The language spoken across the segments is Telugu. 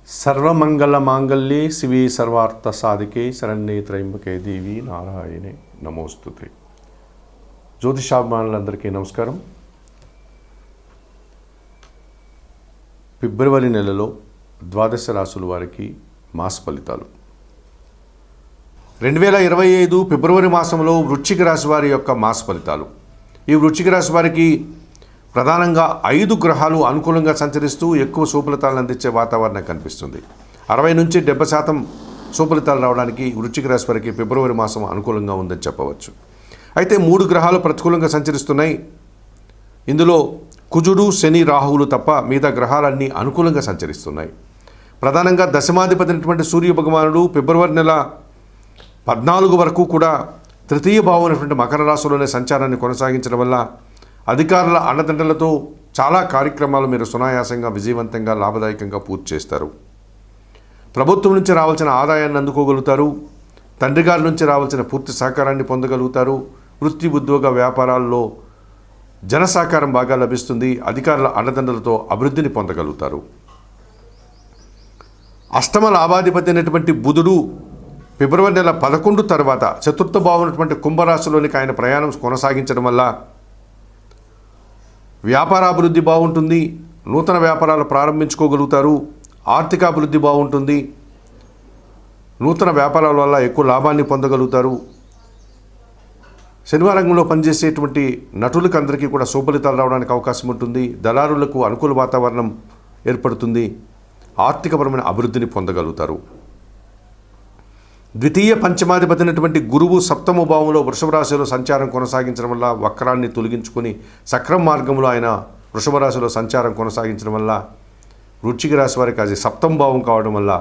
సర్వమంగళమాంగళ్యే శివే సర్వార్థ సాధికే శరణ్యే త్రయంబకే దేవి నారాయణే నమోస్తుతే. జ్యోతిషాభిమానులందరికీ నమస్కారం. ఫిబ్రవరి నెలలో ద్వాదశ రాశుల వారికి మాస ఫలితాలు. 2025 ఫిబ్రవరి మాసంలో వృశ్చిక రాశి వారి యొక్క మాస ఫలితాలు. ఈ వృశ్చిక రాశి వారికి ప్రధానంగా 5 గ్రహాలు అనుకూలంగా సంచరిస్తూ ఎక్కువ సుఫలితాలను అందించే వాతావరణం కనిపిస్తుంది. 60 నుంచి 70% సుఫలితాలు రావడానికి వృశ్చిక రాశి వారికి ఫిబ్రవరి మాసం అనుకూలంగా ఉందని చెప్పవచ్చు. అయితే 3 గ్రహాలు ప్రతికూలంగా సంచరిస్తున్నాయి. ఇందులో కుజుడు, శని, రాహువులు తప్ప మిగతా గ్రహాలన్నీ అనుకూలంగా సంచరిస్తున్నాయి. ప్రధానంగా దశమాధిపతి అయినటువంటి సూర్య భగవానుడు ఫిబ్రవరి నెల 14 వరకు కూడా తృతీయ భావం అయినటువంటి మకర రాశిలోనే సంచారాన్ని కొనసాగించడం వల్ల అధికారుల అండదండలతో చాలా కార్యక్రమాలు మీరు సునాయాసంగా, విజయవంతంగా, లాభదాయకంగా పూర్తి చేస్తారు. ప్రభుత్వం నుంచి రావాల్సిన ఆదాయాన్ని అందుకోగలుగుతారు. తండ్రి గారి నుంచి రావాల్సిన పూర్తి సహకారాన్ని పొందగలుగుతారు. వృత్తి, ఉద్యోగ, వ్యాపారాల్లో జన సహకారం బాగా లభిస్తుంది. అధికారుల అండదండలతో అభివృద్ధిని పొందగలుగుతారు. అష్టమ లాభాధిపతి అయినటువంటి బుధుడు ఫిబ్రవరి నెల 11 తర్వాత చతుర్థ భావం ఉన్నటువంటి కుంభరాశిలోనికి ఆయన ప్రయాణం కొనసాగించడం వల్ల వ్యాపారాభివృద్ధి బాగుంటుంది. నూతన వ్యాపారాలు ప్రారంభించుకోగలుగుతారు. ఆర్థికాభివృద్ధి బాగుంటుంది. నూతన వ్యాపారాల వల్ల ఎక్కువ లాభాన్ని పొందగలుగుతారు. సినిమా రంగంలో పనిచేసేటువంటి నటులకు అందరికీ కూడా సుఫలితాలు రావడానికి అవకాశం ఉంటుంది. దళారులకు అనుకూల వాతావరణం ఏర్పడుతుంది. ఆర్థికపరమైన అభివృద్ధిని పొందగలుగుతారు. ద్వితీయ పంచమాధిపతి అయినటువంటి గురువు సప్తమ భావంలో వృషభ రాశిలో సంచారం కొనసాగించడం వల్ల వక్రాన్ని తొలగించుకొని సక్రమ మార్గంలో ఆయన వృషభ రాశిలో సంచారం కొనసాగించడం వల్ల వృశ్చిక రాశి వారికి అది సప్తమ భావం కావడం వల్ల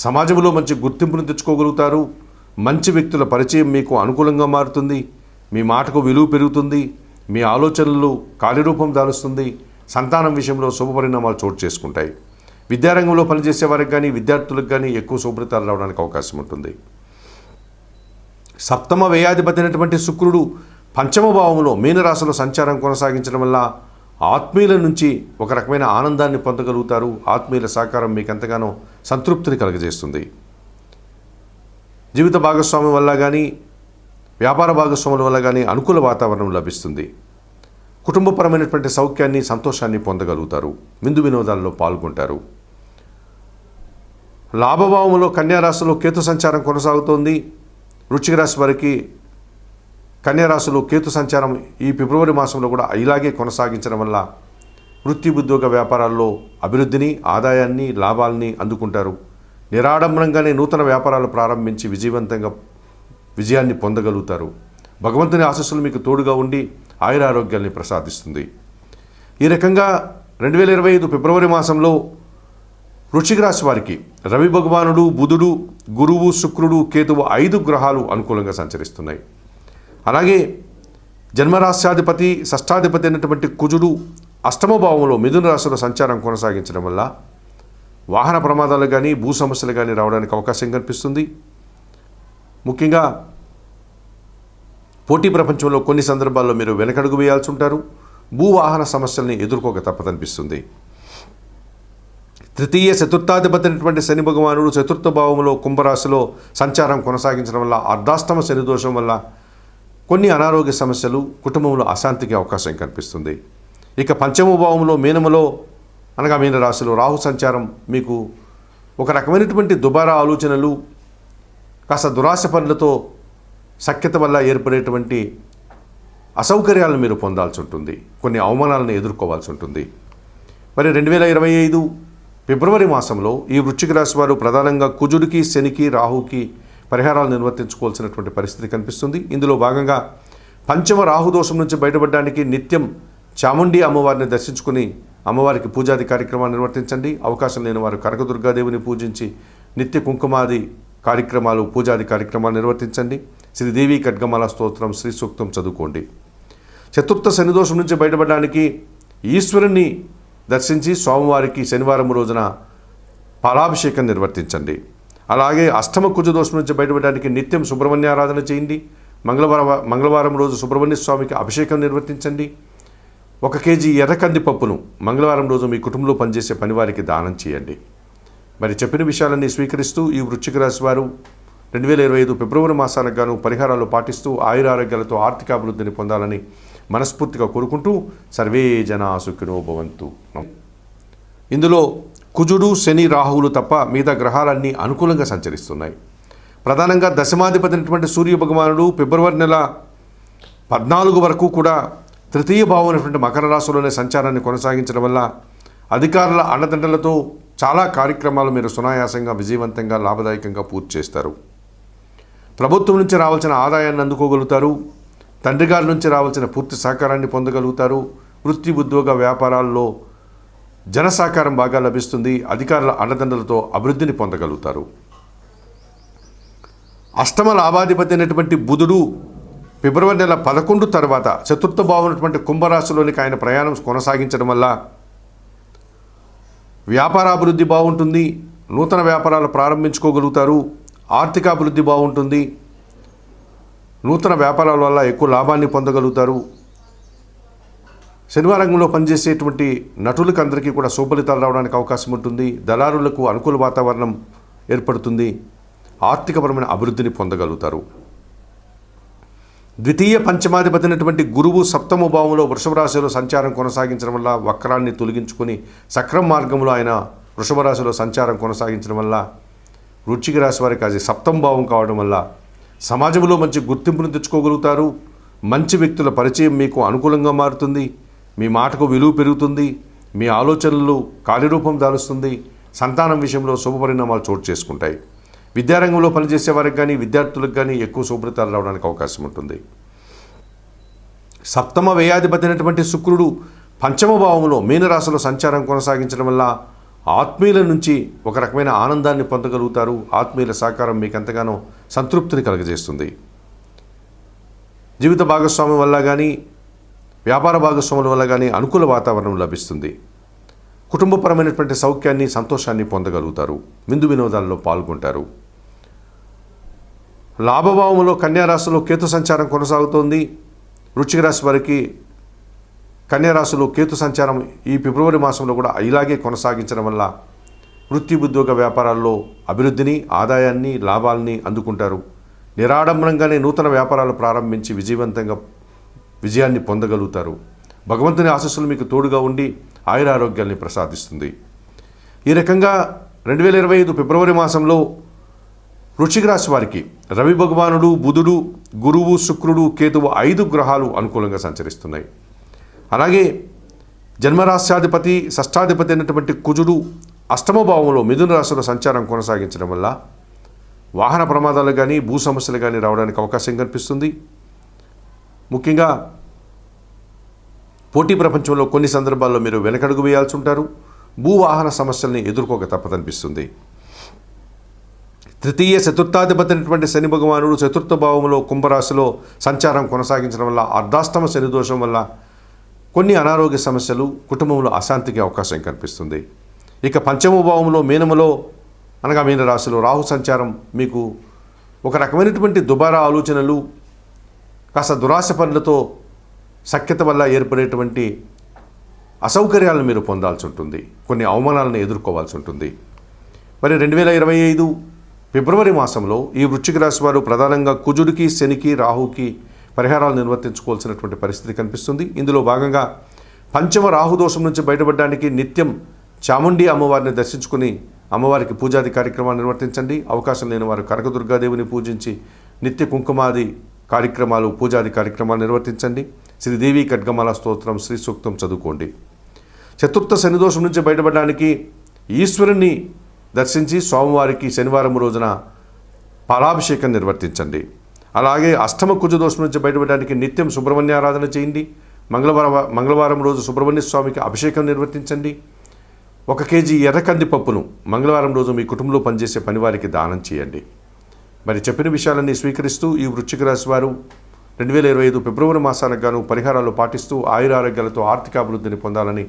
సమాజంలో మంచి గుర్తింపును తెచ్చుకోగలుగుతారు. మంచి వ్యక్తుల పరిచయం మీకు అనుకూలంగా మారుతుంది. మీ మాటకు విలువ పెరుగుతుంది. మీ ఆలోచనలు కార్యరూపం దాలుస్తుంది. సంతానం విషయంలో శుభపరిణామాలు చోటు చేసుకుంటాయి. విద్యారంగంలో పనిచేసే వారికి కానీ, విద్యార్థులకు కానీ ఎక్కువ శుభ్రతలు రావడానికి అవకాశం ఉంటుంది. సప్తమ వ్యయాధిపతి అయినటువంటి శుక్రుడు పంచమ భావంలో మీనరాశిలో సంచారం కొనసాగించడం వల్ల ఆత్మీయుల నుంచి ఒక రకమైన ఆనందాన్ని పొందగలుగుతారు. ఆత్మీయుల సహకారం మీకు ఎంతగానో సంతృప్తిని కలుగజేస్తుంది. జీవిత భాగస్వామ్యం వల్ల కానీ, వ్యాపార భాగస్వాముల వల్ల కానీ అనుకూల వాతావరణం లభిస్తుంది. కుటుంబపరమైనటువంటి సౌఖ్యాన్ని, సంతోషాన్ని పొందగలుగుతారు. విందు వినోదాల్లో పాల్గొంటారు. లాభభావంలో కన్యారాశిలో కేతు సంచారం కొనసాగుతోంది. వృశ్చిక రాశి వారికి కన్యారాశిలో కేతు సంచారం ఈ ఫిబ్రవరి మాసంలో కూడా ఇలాగే కొనసాగించడం వల్ల వృత్తి, ఉద్యోగ, వ్యాపారాల్లో అభివృద్ధిని, ఆదాయాన్ని, లాభాలని అందుకుంటారు. నిరాడంబరంగానే నూతన వ్యాపారాలు ప్రారంభించి విజయాన్ని పొందగలుగుతారు. భగవంతుని ఆశీస్సులు మీకు తోడుగా ఉండి ఆయురారోగ్యాన్ని ప్రసాదిస్తుంది. ఈ రకంగా 2025 ఫిబ్రవరి మాసంలో వృశ్చిక రాశి వారికి రవి భగవానుడు, బుధుడు, గురువు, శుక్రుడు, కేతువు 5 గ్రహాలు అనుకూలంగా సంచరిస్తున్నాయి. అలాగే జన్మరాశ్యాధిపతి, షష్టాధిపతి అయినటువంటి కుజుడు అష్టమ భావంలో మిథున రాశిలో సంచారం కొనసాగించడం వల్ల వాహన ప్రమాదాలు కానీ, భూ సమస్యలు కానీ రావడానికి అవకాశం కనిపిస్తుంది. ముఖ్యంగా పోటీ ప్రపంచంలో కొన్ని సందర్భాల్లో మీరు వెనకడుగు వేయాల్సి ఉంటారు. భూవాహన సమస్యల్ని ఎదుర్కోక తప్పదనిపిస్తుంది. తృతీయ చతుర్థాధిపతి అయినటువంటి శని భగవానుడు చతుర్థ భావంలో కుంభరాశిలో సంచారం కొనసాగించడం వల్ల అర్ధాష్టమ శని దోషం వల్ల కొన్ని అనారోగ్య సమస్యలు, కుటుంబంలో అశాంతికి అవకాశం కనిపిస్తుంది. ఇక పంచమ భావంలో మీనములో అనగా మీన రాశిలో రాహు సంచారం మీకు ఒక రకమైనటువంటి దుబారా ఆలోచనలు, కాస్త దురాశ పనులతో సఖ్యత వల్ల ఏర్పడేటువంటి అసౌకర్యాలను మీరు పొందాల్సి ఉంటుంది. కొన్ని అవమానాలను ఎదుర్కోవాల్సి ఉంటుంది. మరి 2025 ఫిబ్రవరి మాసంలో ఈ వృశ్చిక రాశి వారు ప్రధానంగా కుజుడికి, శనికి, రాహుకి పరిహారాలు నిర్వర్తించుకోవాల్సినటువంటి పరిస్థితి కనిపిస్తుంది. ఇందులో భాగంగా పంచమ రాహుదోషం నుంచి బయటపడడానికి నిత్యం చాముండి అమ్మవారిని దర్శించుకుని అమ్మవారికి పూజాది కార్యక్రమాలు నిర్వర్తించండి. అవకాశం లేని వారు కనకదుర్గాదేవిని పూజించి నిత్య కుంకుమాది కార్యక్రమాలు, పూజాది కార్యక్రమాలు నిర్వర్తించండి. శ్రీదేవి ఖడ్గమాల స్తోత్రం, శ్రీ సూక్తం చదువుకోండి. చతుర్థ శనిదోషం నుంచి బయటపడడానికి ఈశ్వరుని దర్శించి స్వామివారికి శనివారం రోజున పాలాభిషేకం నిర్వర్తించండి. అలాగే అష్టమ కుజ దోషం నుంచి బయటపడడానికి నిత్యం సుబ్రహ్మణ్య ఆరాధన చేయండి. మంగళవారం రోజు సుబ్రహ్మణ్య స్వామికి అభిషేకం నిర్వర్తించండి. 1 కేజీ ఎర్ర కందిపప్పును మంగళవారం రోజు మీ కుటుంబంలో పనిచేసే పనివారికి దానం చేయండి. మరి చెప్పిన విషయాలన్నీ స్వీకరిస్తూ ఈ వృశ్చిక రాశి వారు 2025 ఫిబ్రవరి మాసానికి గాను పరిహారాలు పాటిస్తూ ఆయురారోగ్యాలతో ఆర్థికాభివృద్ధిని పొందాలని మనస్ఫూర్తిగా కోరుకుంటూ సర్వే జనా సుఖినో భవంతు. ఇందులో కుజుడు, శని, రాహువులు తప్ప మిగతా గ్రహాలన్నీ అనుకూలంగా సంచరిస్తున్నాయి. ప్రధానంగా దశమాధిపతి అయినటువంటి సూర్య భగవానుడు ఫిబ్రవరి నెల 14 వరకు కూడా తృతీయ భావం అయినటువంటి మకర రాశిలోనే సంచారాన్ని కొనసాగించడం వల్ల అధికారుల అండదండలతో చాలా కార్యక్రమాలు మీరు సునాయాసంగా, విజయవంతంగా, లాభదాయకంగా పూర్తి చేస్తారు. ప్రభుత్వం నుంచి రావాల్సిన ఆదాయాన్ని అందుకోగలుగుతారు. తండ్రి గారి నుంచి రావాల్సిన పూర్తి సహకారాన్ని పొందగలుగుతారు. వృత్తి, ఉద్యోగ, వ్యాపారాల్లో జన సహకారం బాగా లభిస్తుంది. అధికారుల అండదండలతో అభివృద్ధిని పొందగలుగుతారు. అష్టమ లాభాధిపతి అయినటువంటి బుధుడు ఫిబ్రవరి నెల 11 తర్వాత చతుర్థ భావం అయినటువంటి కుంభరాశిలోనికి ఆయన ప్రయాణం కొనసాగించడం వల్ల వ్యాపారాభివృద్ధి బాగుంటుంది. నూతన వ్యాపారాలు ప్రారంభించుకోగలుగుతారు. ఆర్థికాభివృద్ధి బాగుంటుంది. నూతన వ్యాపారాల వల్ల ఎక్కువ లాభాన్ని పొందగలుగుతారు. సినిమా రంగంలో పనిచేసేటువంటి నటులకు అందరికీ కూడా సుఫలితాలు రావడానికి అవకాశం ఉంటుంది. దళారులకు అనుకూల వాతావరణం ఏర్పడుతుంది. ఆర్థికపరమైన అభివృద్ధిని పొందగలుగుతారు. ద్వితీయ పంచమాధిపతి అయినటువంటి గురువు సప్తమ భావంలో వృషభ రాశిలో సంచారం కొనసాగించడం వల్ల వక్రాన్ని తొలగించుకొని సక్రమ మార్గంలో ఆయన వృషభ రాశిలో సంచారం కొనసాగించడం వల్ల వృశ్చిక రాశి వారికి అది సప్తమ భావం కావడం వల్ల సమాజంలో మంచి గుర్తింపును తెచ్చుకోగలుగుతారు. మంచి వ్యక్తుల పరిచయం మీకు అనుకూలంగా మారుతుంది. మీ మాటకు విలువ పెరుగుతుంది. మీ ఆలోచనలు కార్యరూపం దాలుస్తుంది. సంతానం విషయంలో శుభపరిణామాలు చోటు చేసుకుంటాయి. విద్యారంగంలో పనిచేసే వారికి కానీ, విద్యార్థులకు కానీ ఎక్కువ శుభ్రతలు రావడానికి అవకాశం ఉంటుంది. సప్తమ వ్యయాధిపతి అయినటువంటి శుక్రుడు పంచమ భావంలో మీనరాశిలో సంచారం కొనసాగించడం వల్ల ఆత్మీయుల నుంచి ఒక రకమైన ఆనందాన్ని పొందగలుగుతారు. ఆత్మీయుల సహకారం మీకు ఎంతగానో సంతృప్తిని కలుగజేస్తుంది. జీవిత భాగస్వామ్యం వల్ల కానీ, వ్యాపార భాగస్వాముల వల్ల కానీ అనుకూల వాతావరణం లభిస్తుంది. కుటుంబపరమైనటువంటి సౌఖ్యాన్ని, సంతోషాన్ని పొందగలుగుతారు. విందు వినోదాల్లో పాల్గొంటారు. లాభభావంలో కన్యారాశిలో కేతు సంచారం కొనసాగుతోంది. వృశ్చిక రాశి వారికి కన్యారాశిలో కేతు సంచారం ఈ ఫిబ్రవరి మాసంలో కూడా ఇలాగే కొనసాగించడం వల్ల వృత్తి, ఉద్యోగ, వ్యాపారాల్లో అభివృద్ధిని, ఆదాయాన్ని, లాభాలని అందుకుంటారు. నిరాడంబరంగానే నూతన వ్యాపారాలు ప్రారంభించి విజయాన్ని పొందగలుగుతారు. భగవంతుని ఆశీస్సులు మీకు తోడుగా ఉండి ఆయురారోగ్యాన్ని ప్రసాదిస్తుంది. ఈ రకంగా 2025 ఫిబ్రవరి మాసంలో వృశ్చిక రాశి వారికి రవి భగవానుడు, బుధుడు, గురువు, శుక్రుడు, కేతువు 5 గ్రహాలు అనుకూలంగా సంచరిస్తున్నాయి. అలాగే జన్మరాశ్యాధిపతి, షష్టాధిపతి అయినటువంటి కుజుడు అష్టమ భావంలో మిథున రాశిలో సంచారం కొనసాగించడం వల్ల వాహన ప్రమాదాలు కానీ, భూ సమస్యలు కానీ రావడానికి అవకాశం కనిపిస్తుంది. ముఖ్యంగా పోటీ ప్రపంచంలో కొన్ని సందర్భాల్లో మీరు వెనకడుగు వేయాల్సి ఉంటారు. భూవాహన సమస్యల్ని ఎదుర్కోక తప్పదనిపిస్తుంది. తృతీయ చతుర్థాధిపతి అయినటువంటి శని భగవానుడు చతుర్థ భావంలో కుంభరాశిలో సంచారం కొనసాగించడం వల్ల అర్ధాష్టమ శని దోషం వల్ల కొన్ని అనారోగ్య సమస్యలు, కుటుంబంలో అశాంతికి అవకాశం కనిపిస్తుంది. ఇక పంచమ భావంలో మీనములో అనగా మీన రాశిలో రాహు సంచారం మీకు ఒక రకమైనటువంటి దుబారా ఆలోచనలు, కాస్త దురాశ పనులతో సఖ్యత వల్ల ఏర్పడేటువంటి అసౌకర్యాలను మీరు పొందాల్సి ఉంటుంది. కొన్ని అవమానాలను ఎదుర్కోవాల్సి ఉంటుంది. మరి 2025 ఫిబ్రవరి మాసంలో ఈ వృశ్చిక రాశి వారు ప్రధానంగా కుజుడికి, శనికి, రాహుకి పరిహారాలు నిర్వర్తించుకోవాల్సినటువంటి పరిస్థితి కనిపిస్తుంది. ఇందులో భాగంగా పంచమ రాహుదోషం నుంచి బయటపడడానికి నిత్యం చాముండి అమ్మవారిని దర్శించుకుని అమ్మవారికి పూజాది కార్యక్రమాలు నిర్వర్తించండి. అవకాశం లేని వారు కనకదుర్గాదేవిని పూజించి నిత్య కుంకుమాది కార్యక్రమాలు, పూజాది కార్యక్రమాలు నిర్వర్తించండి. శ్రీదేవి ఖడ్గమాల స్తోత్రం, శ్రీ సూక్తం చదువుకోండి. చతుర్థ శనిదోషం నుంచి బయటపడడానికి ఈశ్వరుని దర్శించి స్వామివారికి శనివారం రోజున పాలాభిషేకం నిర్వర్తించండి. అలాగే అష్టమ కుజ దోషం నుంచి బయటపడడానికి నిత్యం సుబ్రహ్మణ్య ఆరాధన చేయండి. మంగళవారం రోజు సుబ్రహ్మణ్య స్వామికి అభిషేకం నిర్వర్తించండి. 1 కేజీ ఎర్ర కందిపప్పును మంగళవారం రోజు మీ కుటుంబంలో పనిచేసే పనివారికి దానం చేయండి. మరి చెప్పిన విషయాలన్నీ స్వీకరిస్తూ ఈ వృశ్చిక రాశి వారు 2025 ఫిబ్రవరి మాసానికి గాను పరిహారాలు పాటిస్తూ ఆయురారోగ్యాలతో ఆర్థికాభివృద్ధిని పొందాలని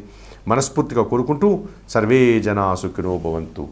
మనస్ఫూర్తిగా కోరుకుంటూ సర్వే జనా సుఖినో భవంతు.